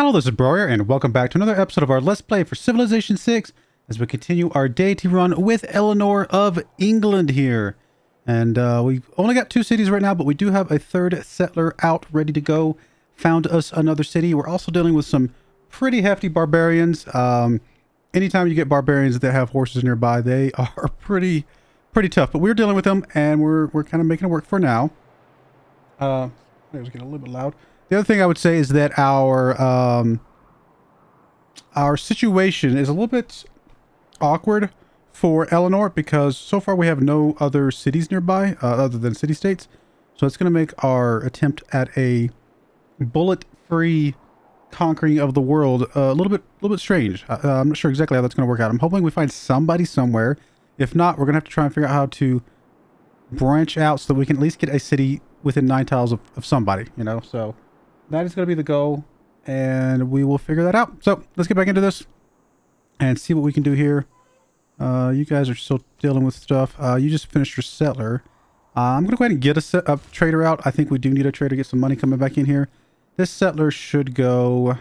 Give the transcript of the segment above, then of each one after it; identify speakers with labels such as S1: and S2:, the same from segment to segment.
S1: Hello, this is Broyar, and welcome back to another episode of our Let's Play for Civilization 6 as we continue our Deity run with Eleanor of England here. And we've only got 2 cities right now, but we do have a 3rd settler out, ready to go. Found us another city. We're also dealing with some pretty hefty barbarians. Anytime you get barbarians that have horses nearby, they are pretty tough. But we're dealing with them, and we're kind of making it work for now. It was getting a little bit loud. The other thing I would say is that our situation is a little bit awkward for Eleanor because so far we have no other cities nearby other than city-states. So it's going to make our attempt at a bullet-free conquering of the world a little bit strange. I'm not sure exactly how that's going to work out. I'm hoping we find somebody somewhere. If not, we're going to have to try and figure out how to branch out so that we can at least get a city within 9 tiles of somebody, you know, so that is going to be the goal, and we will figure that out. So let's get back into this and see what we can do here. You guys are still dealing with stuff. You just finished your settler. I'm going to go ahead and get a trader out. I think we do need a trader to get some money coming back in here. This settler should go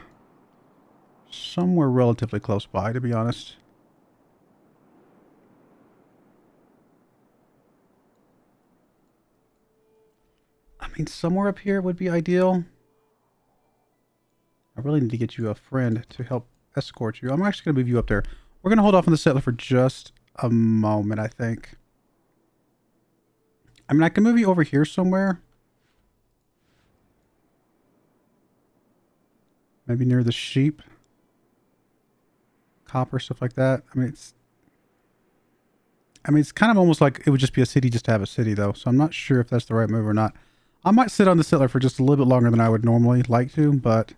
S1: somewhere relatively close by, to be honest. I mean, somewhere up here would be ideal. I really need to get you a friend to help escort you. I'm actually going to move you up there. We're going to hold off on the settler for just a moment, I think. I mean, I can move you over here somewhere. Maybe near the sheep. Copper, stuff like that. I mean, it's kind of almost like it would just be a city just to have a city, though. So I'm not sure if that's the right move or not. I might sit on the settler for just a little bit longer than I would normally like to, but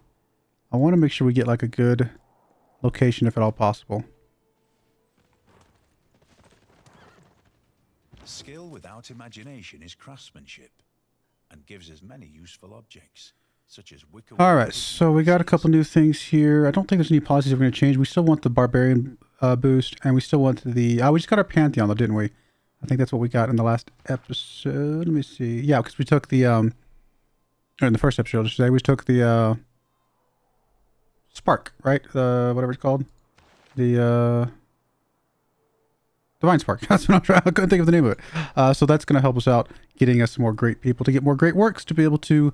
S1: I want to make sure we get like a good location if at all possible.
S2: Skill without imagination is craftsmanship and gives us many useful objects, such as wicker.
S1: All right, so we got a couple new things here. I don't think there's any policies we're going to change. We still want the barbarian boost, and we still want the... we just got our Pantheon, though, didn't we? I think that's what we got in the last episode. Let me see. Yeah, because we took the... or in the first episode, I should say, we took the... Spark, right? Whatever it's called. The Divine Spark. That's what I'm trying. I couldn't think of the name of it. So that's going to help us out, getting us more great people to get more great works to be able to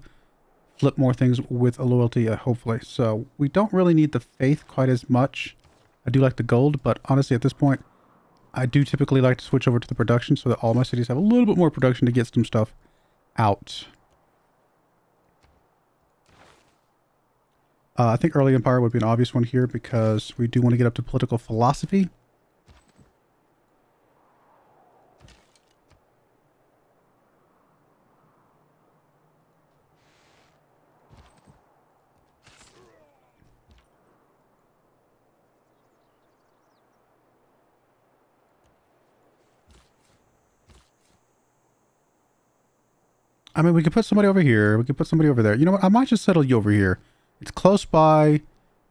S1: flip more things with a loyalty, hopefully. So we don't really need the faith quite as much. I do like the gold, but honestly, at this point, I do typically like to switch over to the production so that all my cities have a little bit more production to get some stuff out. I think early empire would be an obvious one here because we do want to get up to political philosophy. I mean, we could put somebody over here. We could put somebody over there. You know what? I might just settle you over here. It's close by.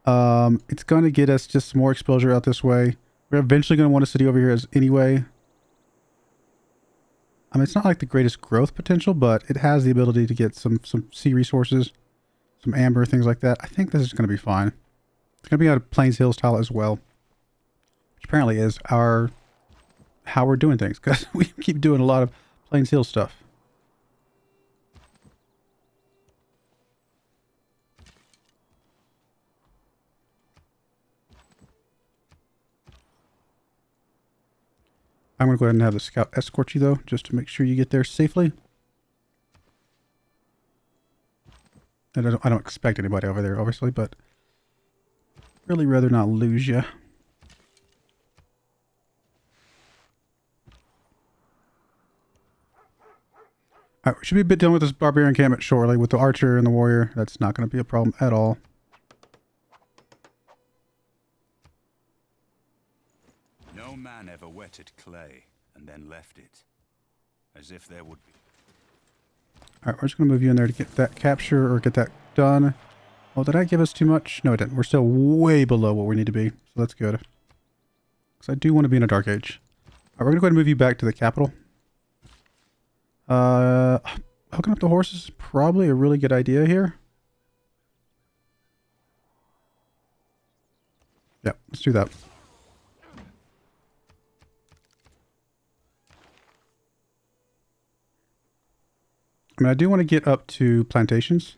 S1: It's going to get us just more exposure out this way. We're eventually going to want a city over here anyway. I mean, it's not like the greatest growth potential, but it has the ability to get some sea resources, some amber, things like that. I think this is going to be fine. It's going to be a Plains Hills tile as well, which apparently is how we're doing things because we keep doing a lot of Plains Hills stuff. I'm going to go ahead and have the scout escort you, though, just to make sure you get there safely. And I don't expect anybody over there, obviously, but really rather not lose you. All right, we should be a bit done with this barbarian encampment shortly. With the archer and the warrior, that's not going to be a problem at all.
S2: No man ever wetted clay and then left it, as if there would be.
S1: All right, we're just going to move you in there to get that capture or get that done. Oh, did I give us too much? No, I didn't. We're still way below what we need to be, so that's good. Because I do want to be in a dark age. All right, we're going to go ahead and move you back to the capital. Hooking up the horses is probably a really good idea here. Yeah, let's do that. I mean, I do want to get up to plantations.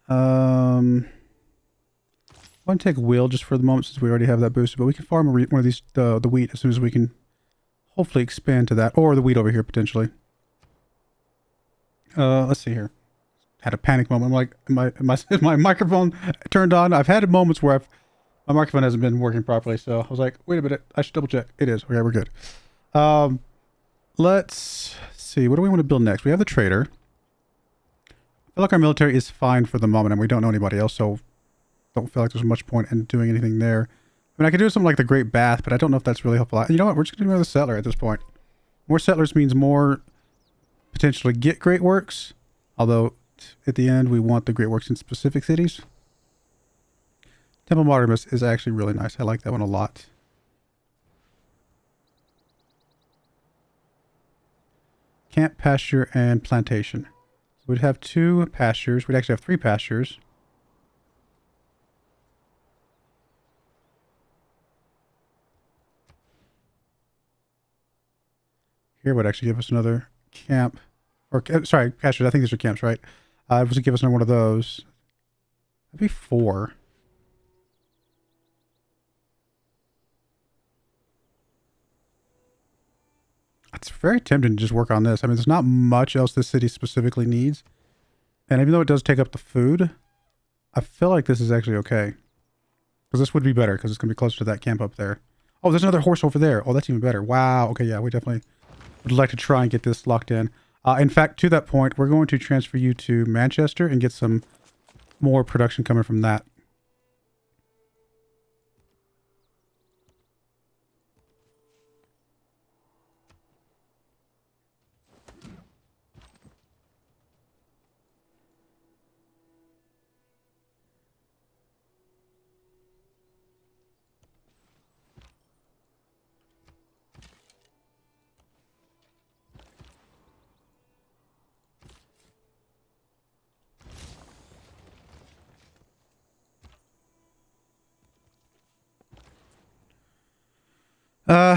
S1: I want to take wheel just for the moment since we already have that boosted, but we can farm one of these, the wheat, as soon as we can hopefully expand to that, or the wheat over here potentially. Let's see here. Had a panic moment. I'm like, is my microphone turned on? I've had moments where my microphone hasn't been working properly, so I was like, wait a minute, I should double check. It is. Okay, we're good. Let's see. What do we want to build next? We have the trader. I feel like our military is fine for the moment, and we don't know anybody else, so don't feel like there's much point in doing anything there. I mean, I could do something like the Great Bath, but I don't know if that's really helpful. You know what? We're just going to do another settler at this point. More settlers means more potentially get great works, although at the end we want the great works in specific cities. Temple Martymus is actually really nice. I like that one a lot. Camp, pasture, and plantation. So we'd have 2 pastures. We'd actually have 3 pastures. Here would actually give us another camp. Or, sorry, pastures. I think these are camps, right? It would give us another one of those. That'd be 4. It's very tempting to just work on this. I mean, there's not much else this city specifically needs. And even though it does take up the food, I feel like this is actually okay. Because this would be better, because it's going to be closer to that camp up there. Oh, there's another horse over there. Oh, that's even better. Wow. Okay, yeah, we definitely would like to try and get this locked in. In fact, to that point, we're going to transfer you to Manchester and get some more production coming from that.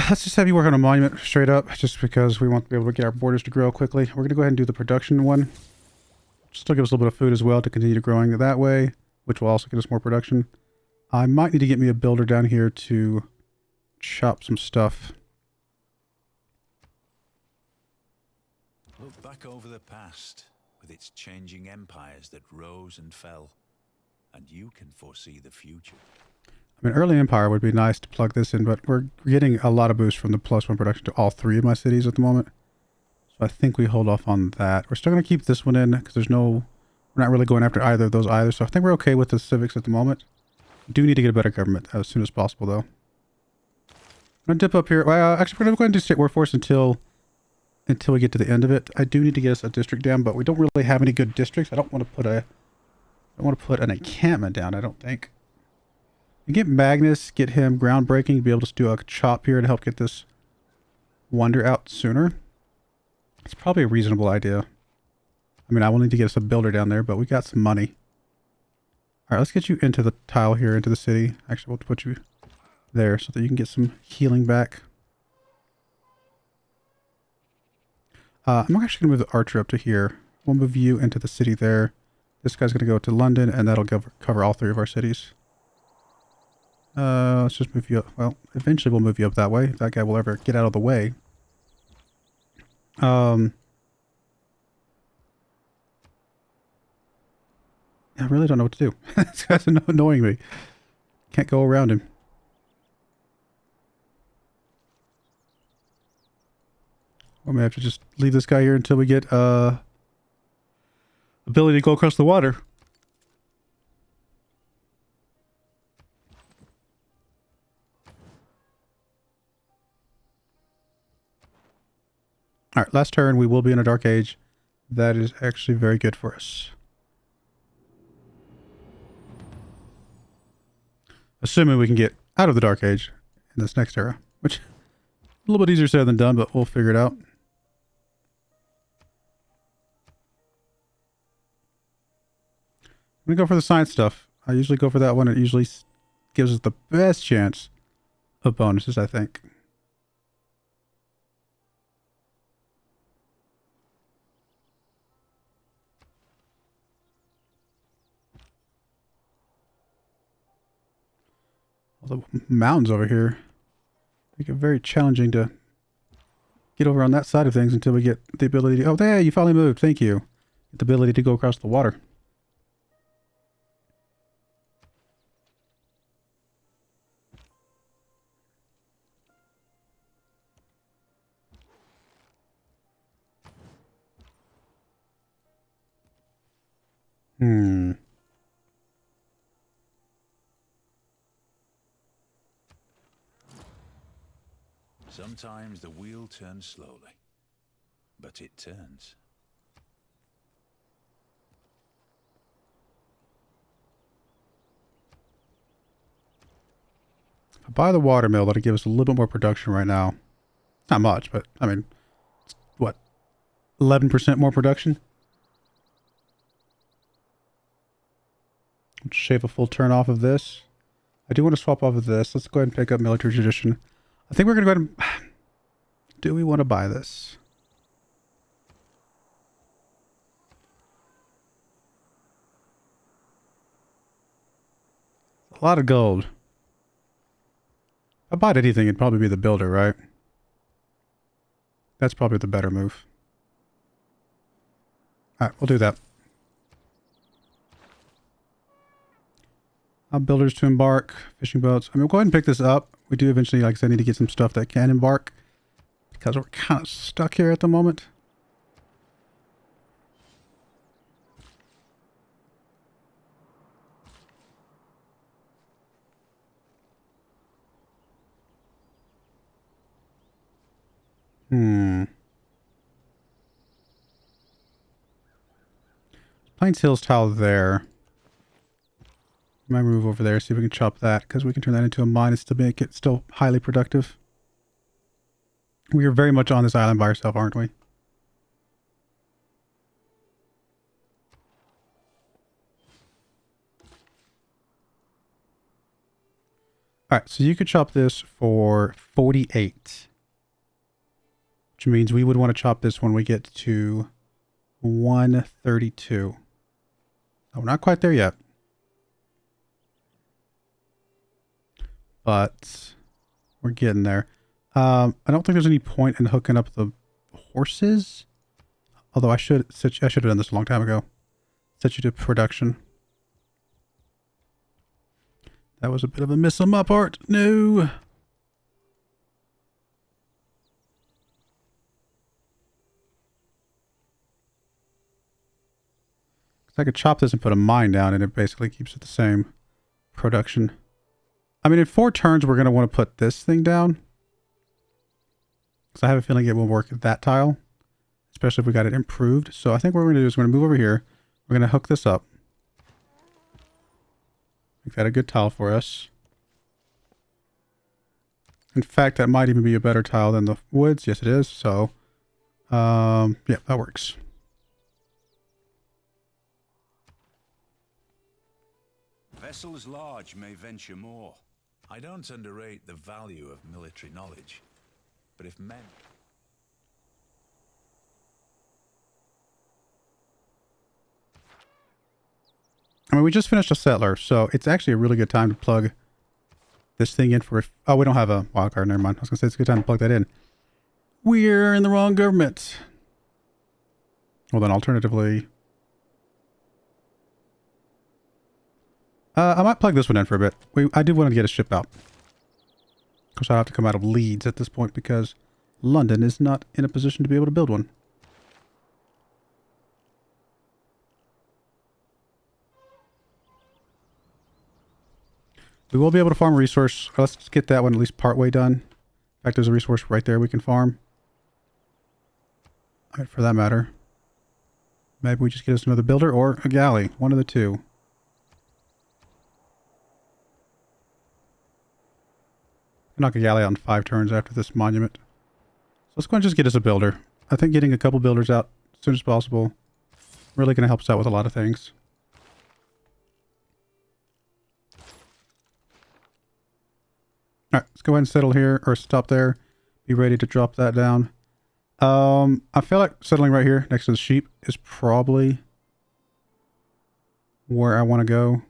S1: Let's just have you work on a monument straight up, just because we want to be able to get our borders to grow quickly. We're going to go ahead and do the production one. Still give us a little bit of food as well to continue growing that way, which will also get us more production. I might need to get me a builder down here to chop some stuff.
S2: Look back over the past, with its changing empires that rose and fell, and you can foresee the future.
S1: I mean, early empire would be nice to plug this in, but we're getting a lot of boost from the +1 production to all 3 of my cities at the moment. So I think we hold off on that. We're still going to keep this one in because we're not really going after either of those either. So I think we're okay with the civics at the moment. Do need to get a better government as soon as possible, though. I'm going to dip up here. Well, actually, we're going to go ahead and do state workforce until we get to the end of it. I do need to get us a district down, but we don't really have any good districts. I don't want to put an encampment down, I don't think. You get Magnus, get him groundbreaking, be able to do a chop here to help get this wonder out sooner. It's probably a reasonable idea. I mean, I will need to get us a builder down there, but we got some money. All right, let's get you into the tile here, into the city. Actually, we'll put you there so that you can get some healing back. I'm actually going to move the archer up to here. We'll move you into the city there. This guy's going to go to London, and that'll cover all 3 of our cities. Let's just move you up. Well, eventually we'll move you up that way, if that guy will ever get out of the way. I really don't know what to do. This guy's annoying me. Can't go around him. I may have to just leave this guy here until we get ability to go across the water. All right, last turn, we will be in a dark age. That is actually very good for us. Assuming we can get out of the dark age in this next era, which a little bit easier said than done, but we'll figure it out. I'm going to go for the science stuff. I usually go for that one. It usually gives us the best chance of bonuses, I think. All the mountains over here make it very challenging to get over on that side of things until we get the ability to... Oh, there, you finally moved. Thank you. Get the ability to go across the water.
S2: Sometimes the wheel turns slowly, but it turns.
S1: If I buy the watermill, that'll give us a little bit more production right now. Not much, but I mean, what, 11% more production? Let's shave a full turn off of this. I do want to swap off of this. Let's go ahead and pick up military tradition. I think we're going to go ahead and... Do we want to buy this? A lot of gold. If I bought anything, it'd probably be the builder, right? That's probably the better move. Alright, we'll do that. Builders to embark, fishing boats. I mean, we'll go ahead and pick this up. We do eventually, like I said, need to get some stuff that can embark, because we're kind of stuck here at the moment. Plains Hills tile there. Might move over there, see if we can chop that, because we can turn that into a mine and still make it still highly productive. We are very much on this island by ourselves, aren't we? Alright, so you could chop this for 48. Which means we would want to chop this when we get to 132. Oh, we're not quite there yet. But we're getting there. I don't think there's any point in hooking up the horses. Although I should have done this a long time ago. Set you to production. That was a bit of a miss on my part. No. I could chop this and put a mine down and it basically keeps it the same production. I mean, in 4 turns, we're going to want to put this thing down. Because I have a feeling it will work at that tile. Especially if we got it improved. So I think what we're going to do is we're going to move over here. We're going to hook this up. Make that a good tile for us. In fact, that might even be a better tile than the woods. Yes, it is. So, yeah, that works.
S2: Vessels large may venture more. I don't underrate the value of military knowledge. But if men...
S1: I mean, we just finished a settler, so it's actually a really good time to plug this thing in for... Oh, we don't have a wildcard. Never mind. I was going to say it's a good time to plug that in. We're in the wrong government. Well, then alternatively... I might plug this one in for a bit. I do want to get a ship out. Of course, I'll have to come out of Leeds at this point because London is not in a position to be able to build one. We will be able to farm a resource. Let's just get that one at least partway done. In fact, there's a resource right there we can farm. All right, for that matter. Maybe we just get us another builder or a galley. One of the two. Knock a galley out in 5 turns after this monument. So let's go and just get us a builder. I think getting a couple builders out as soon as possible really going to help us out with a lot of things. All right, let's go ahead and settle here, or stop there. Be ready to drop that down. I feel like settling right here next to the sheep is probably where I want to go.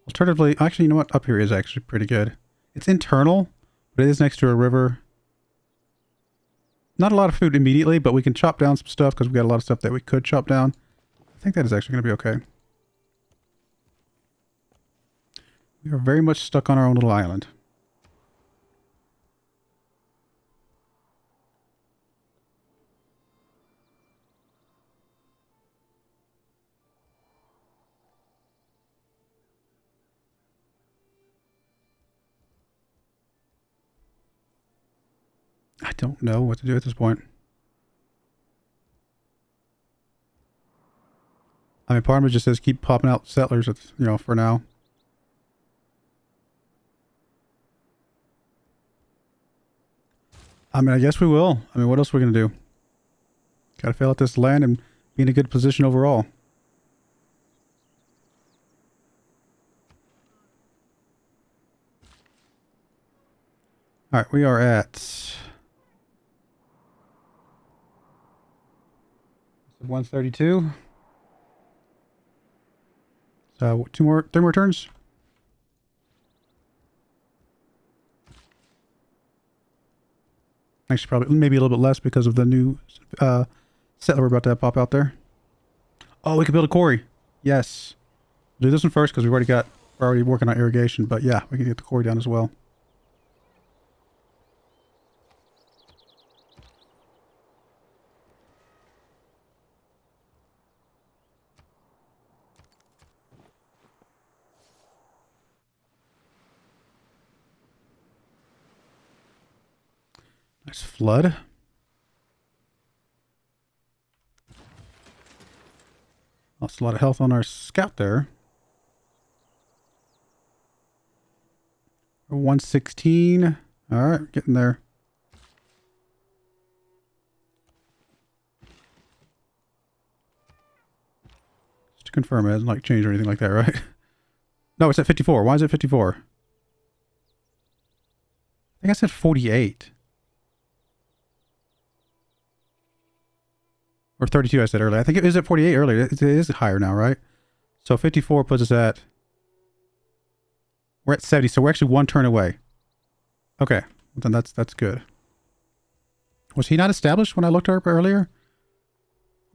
S1: Alternatively, actually, you know what? Up here is actually pretty good. It's internal, but it is next to a river. Not a lot of food immediately, but we can chop down some stuff because we got a lot of stuff that we could chop down. I think that is actually going to be okay. We are very much stuck on our own little island. I don't know what to do at this point. I mean, part of me just says keep popping out settlers, you know, for now. I mean, I guess we will. I mean, what else are we going to do? Gotta fill out this land and be in a good position overall. Alright, we are at 132. So, 3 more turns. Actually, probably maybe a little bit less because of the new settler we're about to pop out there. Oh, we could build a quarry. Yes. We'll do this one first because we're already working on irrigation. But yeah, we can get the quarry down as well. Nice flood. Lost a lot of health on our scout there. 116. Alright, getting there. Just to confirm, it hasn't like changed or anything like that, right? No, it's at 54. Why is it 54? I think I said 48. Or 32 I said earlier. I think it was at 48 earlier. It is higher now, right? So 54 puts us at... We're at 70, so we're actually 1 turn away. Okay, well, then that's good. Was he not established when I looked up earlier?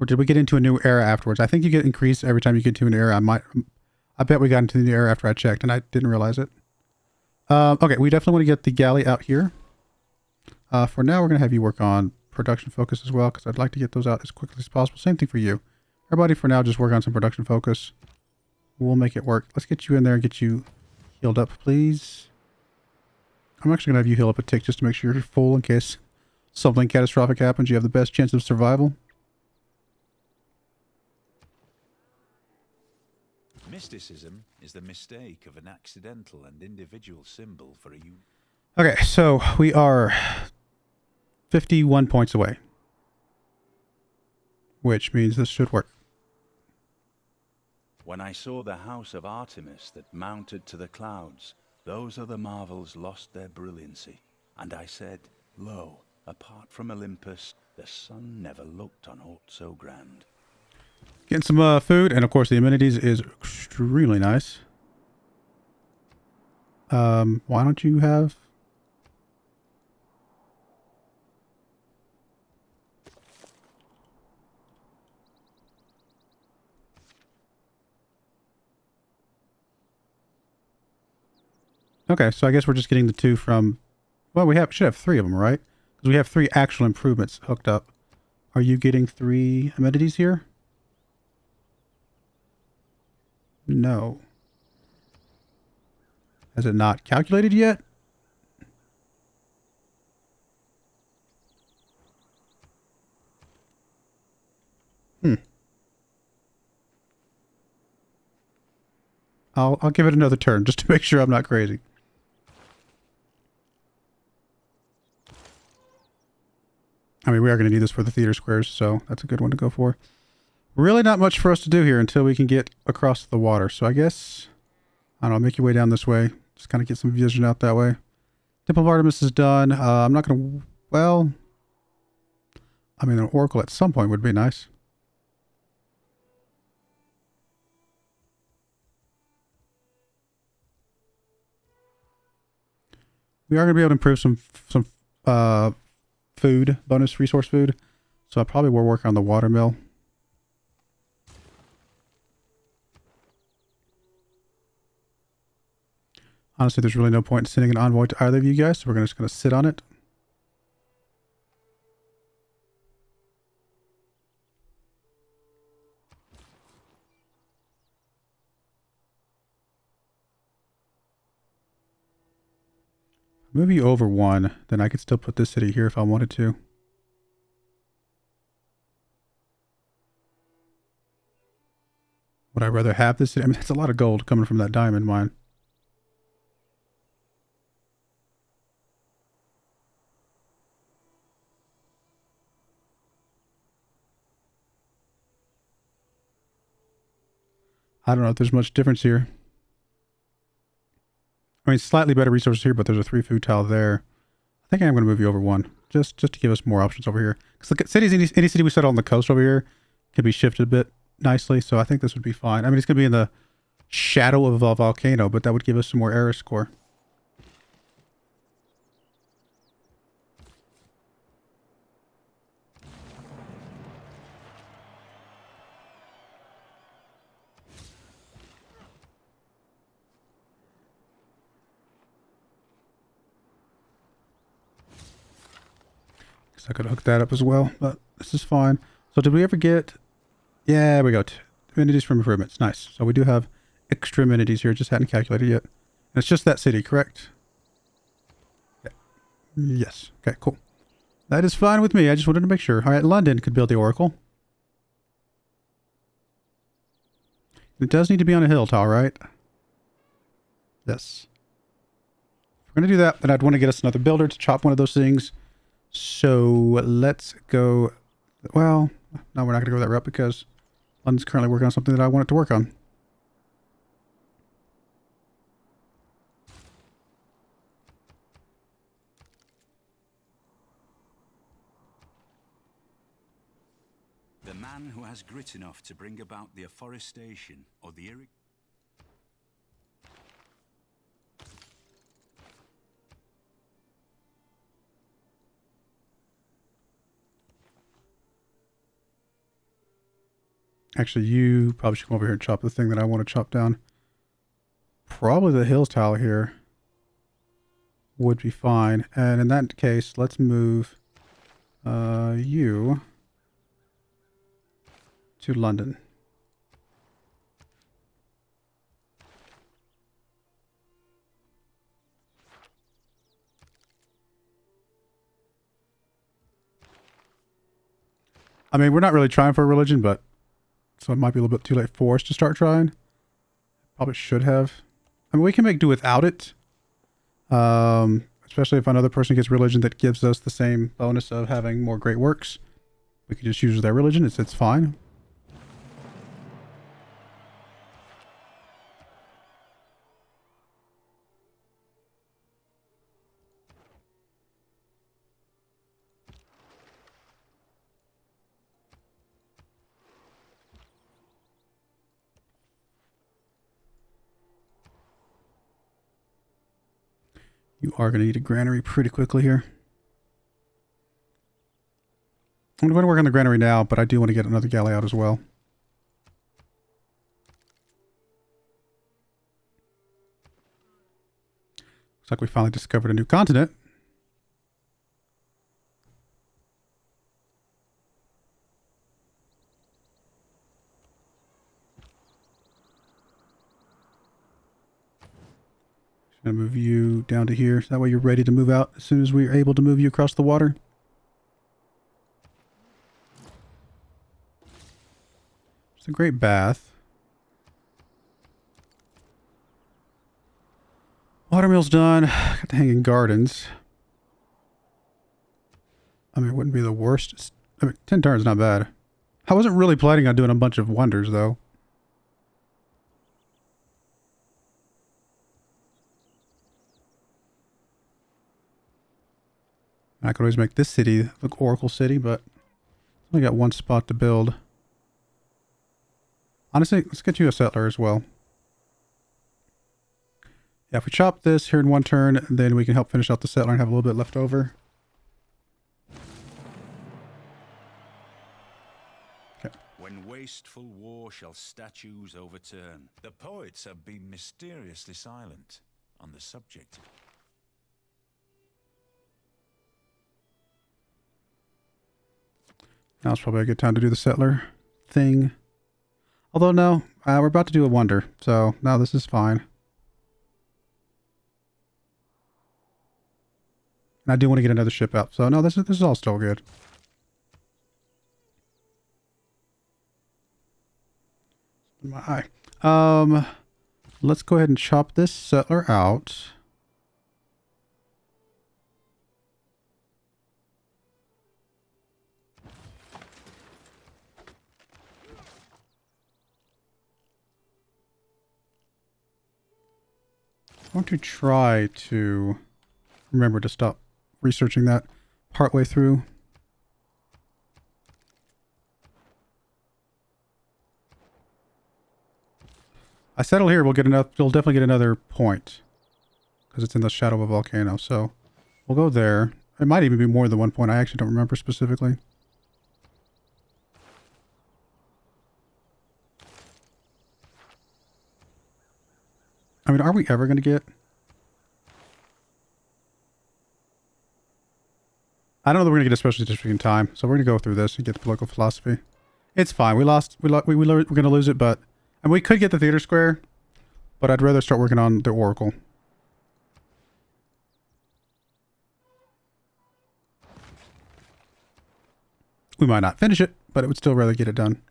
S1: Or did we get into a new era afterwards? I think you get increased every time you get into an era. I bet we got into the new era after I checked, and I didn't realize it. Okay, we definitely want to get the galley out here. For now, we're going to have you work on production focus as well, because I'd like to get those out as quickly as possible. Same thing for you. Everybody, for now, just work on some production focus. We'll make it work. Let's get you in there and get you healed up, please. I'm actually going to have you heal up a tick just to make sure you're full in case something catastrophic happens. You have the best chance of survival.
S2: Mysticism is the mistake of an accidental and individual symbol for a
S1: Okay, so we are 51 points away, which means this should work.
S2: When I saw the house of Artemis that mounted to the clouds, those other marvels lost their brilliancy. And I said, lo, apart from Olympus, the sun never looked on aught so grand.
S1: Getting some food, and of course the amenities is extremely nice. Why don't you have... Okay, so I guess we're just getting the 2 from... Well, we should have 3 of them, right? Because we have 3 actual improvements hooked up. Are you getting 3 amenities here? No. Has it not calculated yet? I'll give it another turn just to make sure I'm not crazy. I mean, we are going to need this for the theater squares, so that's a good one to go for. Really not much for us to do here until we can get across the water. So I guess I don't know, make your way down this way. Just kind of get some vision out that way. Temple of Artemis is done. I'm not going to... Well... I mean, an oracle at some point would be nice. We are going to be able to improve some food, bonus resource food. So I probably will work on the watermill. Honestly, there's really no point in sending an envoy to either of you guys, so we're just going to sit on it. Move you over one, then I could still put this city here if I wanted to. Would I rather have this city? I mean, that's a lot of gold coming from that diamond mine. I don't know if there's much difference here. I mean, slightly better resources here, but there's a 3 food tile there. I think I am going to move you over one, just to give us more options over here. Because look at cities, any city we settle on the coast over here can be shifted a bit nicely, so I think this would be fine. I mean, it's going to be in the shadow of a volcano, but that would give us some more era score. I could hook that up as well, but this is fine. So did we ever get... Yeah, we go. Amenities from improvements. Nice. So we do have extra amenities here. Just hadn't calculated yet. And it's just that city, correct? Yeah. Yes. Okay, cool. That is fine with me. I just wanted to make sure. All right, London could build the Oracle. It does need to be on a hill tile, right? Yes. If we're going to do that, then I'd want to get us another builder to chop one of those things. So let's go... Well, no, we're not going to go that route because London's currently working on something that I want it to work on.
S2: The man who has grit enough to bring about the afforestation or the
S1: Actually, you probably should come over here and chop the thing that I want to chop down. Probably the hills tile here would be fine. And in that case, let's move you to London. I mean, we're not really trying for a religion, but so it might be a little bit too late for us to start trying. Probably should have. I mean, we can make do without it. Especially if another person gets religion that gives us the same bonus of having more great works. We could just use their religion. It's fine. You are going to need a granary pretty quickly here. I'm going to work on the granary now, but I do want to get another galley out as well. Looks like we finally discovered a new continent. Gonna move you down to here. So that way you're ready to move out as soon as we're able to move you across the water. It's a great bath. Watermill's done. Got the hanging gardens. I mean, it wouldn't be the worst. I mean, 10 turns, not bad. I wasn't really planning on doing a bunch of wonders, though. I could always make this city look Oracle City, but we got one spot to build. Honestly, let's get you a settler as well. Yeah, if we chop this here in one turn, then we can help finish out the settler and have a little bit left over. Okay.
S3: When wasteful war shall statues overturn, the poets have been mysteriously silent on the subject.
S1: Now's probably a good time to do the settler thing. Although, no, we're about to do a wonder, so no, this is fine. And I do want to get another ship out, so no, this is all still good. My eye. Let's go ahead and chop this settler out. I want to try to remember to stop researching that partway through. I settle here, we'll definitely get another point. Because it's in the shadow of a volcano, so we'll go there. It might even be more than one point, I actually don't remember specifically. I mean, are we ever going to get... I don't know that we're going to get a special district in time, so we're going to go through this and get the political philosophy. It's fine. We're going to lose it, but... And we could get the theater square, but I'd rather start working on the Oracle. We might not finish it, but it would still rather get it done.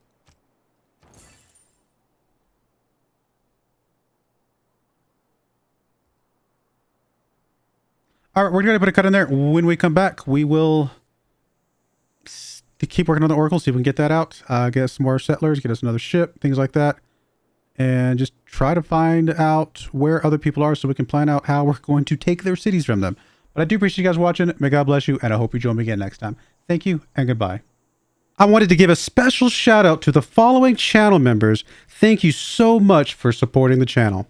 S1: All right, we're going to put a cut in there. When we come back, we will keep working on the Oracle, see if we can get that out. Get some more settlers, get us another ship, things like that. And just try to find out where other people are so we can plan out how we're going to take their cities from them. But I do appreciate you guys watching. May God bless you, and I hope you join me again next time. Thank you, and goodbye. I wanted to give a special shout out to the following channel members. Thank you so much for supporting the channel.